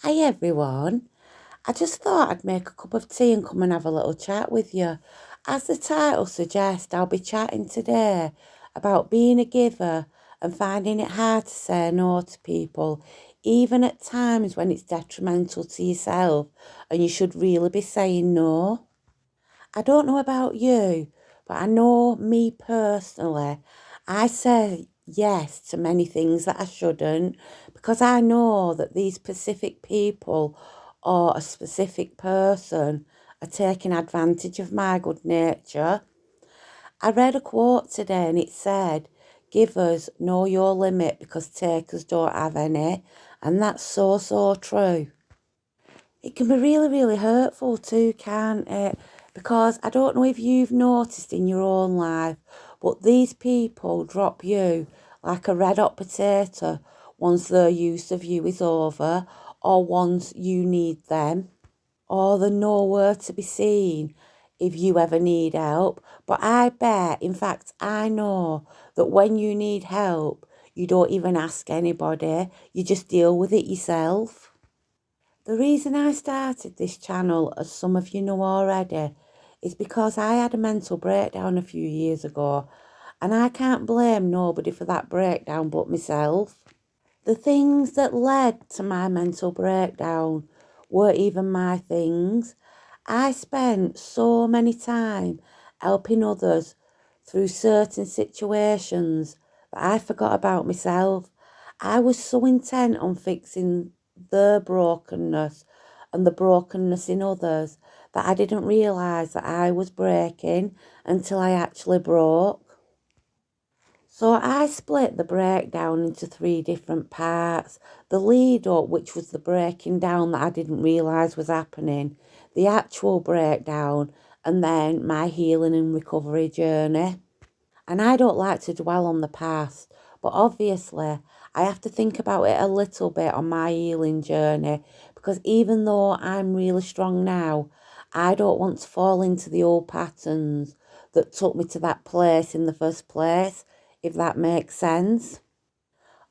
Hi everyone. I just thought I'd make a cup of tea and come and have a little chat with you. As the title suggests, I'll be chatting today about being a giver and finding it hard to say no to people, even at times when it's detrimental to yourself and you should really be saying no. I don't know about you, but I know me personally, I say yes to many things that I shouldn't because I know that these specific people or a specific person are taking advantage of my good nature. I read a quote today and it said, "Givers know your limit because takers don't have any." And that's so, so true. It can be really, really hurtful too, can't it? Because I don't know if you've noticed in your own life, but these people drop you like a red hot potato once their use of you is over or once you need them, or they're nowhere to be seen if you ever need help. But I bet, in fact, I know that when you need help, you don't even ask anybody, you just deal with it yourself. The reason I started this channel, as some of you know already, is because I had a mental breakdown a few years ago, and I can't blame nobody for that breakdown but myself. The things that led to my mental breakdown weren't even my things. I spent so many time helping others through certain situations that I forgot about myself. I was so intent on fixing their brokenness and the brokenness in others that I didn't realise that I was breaking until I actually broke. So I split the breakdown into three different parts. The lead up, which was the breaking down that I didn't realise was happening, the actual breakdown, and then my healing and recovery journey. And I don't like to dwell on the past, but obviously I have to think about it a little bit on my healing journey because even though I'm really strong now, I don't want to fall into the old patterns that took me to that place in the first place, if that makes sense.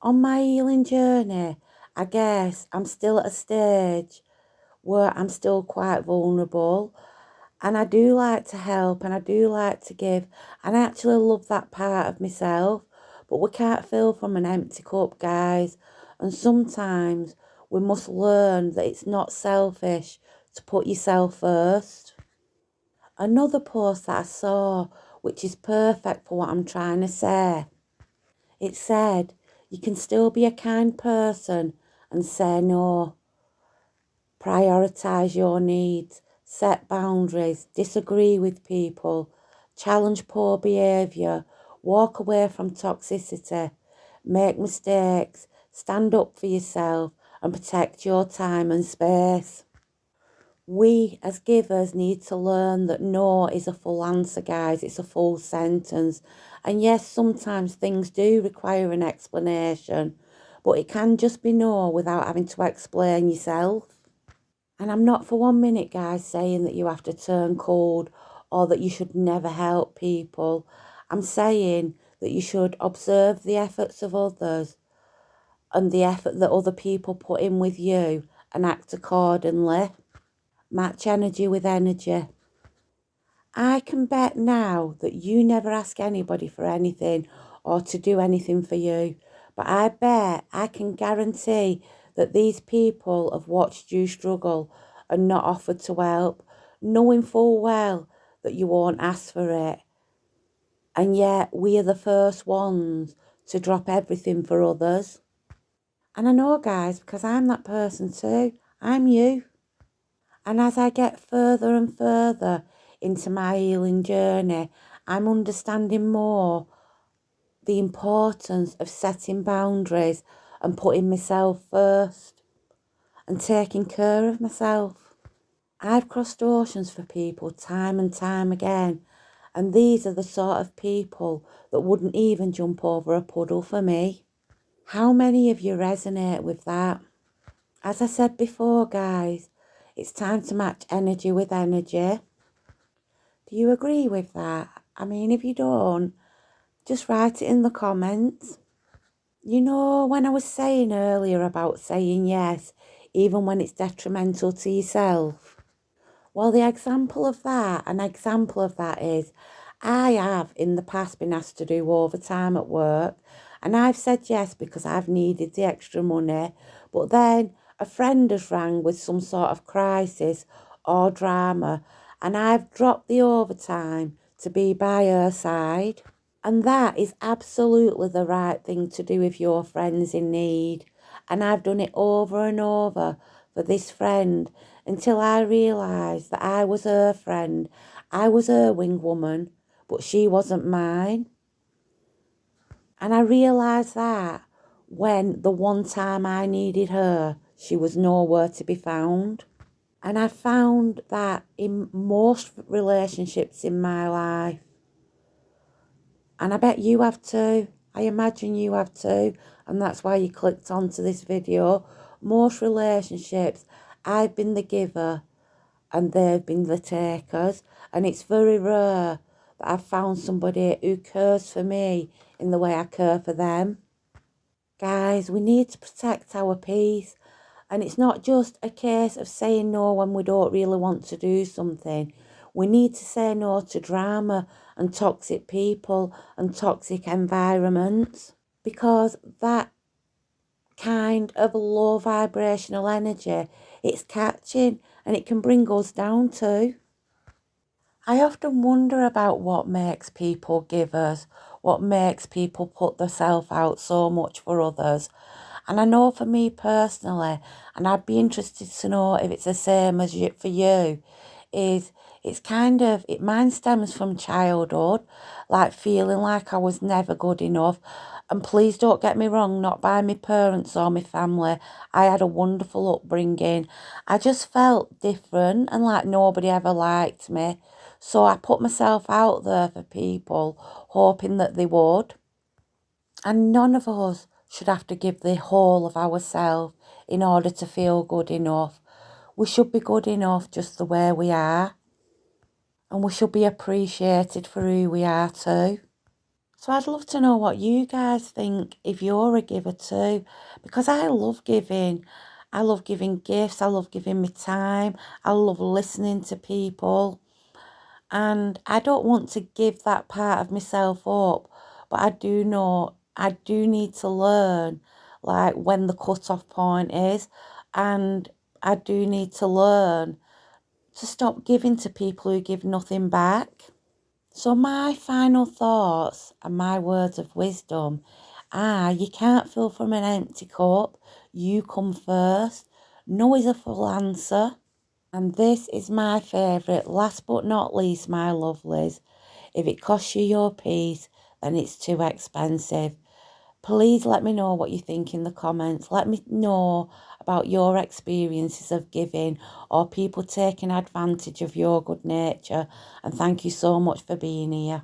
On my healing journey, I guess I'm still at a stage where I'm still quite vulnerable. And I do like to help and I do like to give. And I actually love that part of myself. But we can't fill from an empty cup, guys. And sometimes we must learn that it's not selfish to put yourself first. Another post that I saw, which is perfect for what I'm trying to say, it said, "You can still be a kind person and say no. Prioritize your needs, set boundaries, disagree with people, challenge poor behaviour, walk away from toxicity, make mistakes, stand up for yourself and protect your time and space." We as givers need to learn that no is a full answer, guys. It's a full sentence. And yes, sometimes things do require an explanation, but it can just be no without having to explain yourself. And I'm not for 1 minute, guys, saying that you have to turn cold or that you should never help people. I'm saying that you should observe the efforts of others and the effort that other people put in with you and act accordingly. Match energy with energy. I can bet now that you never ask anybody for anything or to do anything for you. But I bet I can guarantee that these people have watched you struggle and not offered to help, knowing full well that you won't ask for it. And yet we are the first ones to drop everything for others. And I know, guys, because I'm that person too. I'm you. And as I get further and further into my healing journey, I'm understanding more the importance of setting boundaries and putting myself first and taking care of myself. I've crossed oceans for people time and time again, and these are the sort of people that wouldn't even jump over a puddle for me. How many of you resonate with that? As I said before, guys, it's time to match energy with energy. Do you agree with that? I mean, if you don't, just write it in the comments. You know, when I was saying earlier about saying yes, even when it's detrimental to yourself? Well, an example of that is I have in the past been asked to do overtime at work, and I've said yes because I've needed the extra money. But then a friend has rang with some sort of crisis or drama, and I've dropped the overtime to be by her side. And that is absolutely the right thing to do if your friend's in need. And I've done it over and over for this friend until I realised that I was her friend. I was her wing woman, but she wasn't mine. And I realised that when the one time I needed her, she was nowhere to be found. And I found that in most relationships in my life, and I bet you have too. I imagine you have too. And that's why you clicked onto this video. Most relationships, I've been the giver and they've been the takers. And it's very rare that I've found somebody who cares for me in the way I care for them. Guys, we need to protect our peace. And it's not just a case of saying no when we don't really want to do something. We need to say no to drama and toxic people and toxic environments, because that kind of low vibrational energy, it's catching and it can bring us down too. I often wonder about what makes people givers, what makes people put themselves out so much for others. And I know for me personally, and I'd be interested to know if it's the same as for you, is mine stems from childhood, like feeling like I was never good enough. And please don't get me wrong, not by my parents or my family. I had a wonderful upbringing. I just felt different and like nobody ever liked me. So I put myself out there for people, hoping that they would. And none of us should have to give the whole of ourselves in order to feel good enough. We should be good enough just the way we are. And we should be appreciated for who we are too. So I'd love to know what you guys think if you're a giver too. Because I love giving. I love giving gifts. I love giving me time. I love listening to people. And I don't want to give that part of myself up. But I do know I do need to learn like when the cut-off point is. And I do need to learn to stop giving to people who give nothing back. So my final thoughts and my words of wisdom are: you can't fill from an empty cup. You come first. No is a full answer. And this is my favourite, last but not least, my lovelies. If it costs you your peace, then it's too expensive. Please let me know what you think in the comments. Let me know about your experiences of giving or people taking advantage of your good nature. And thank you so much for being here.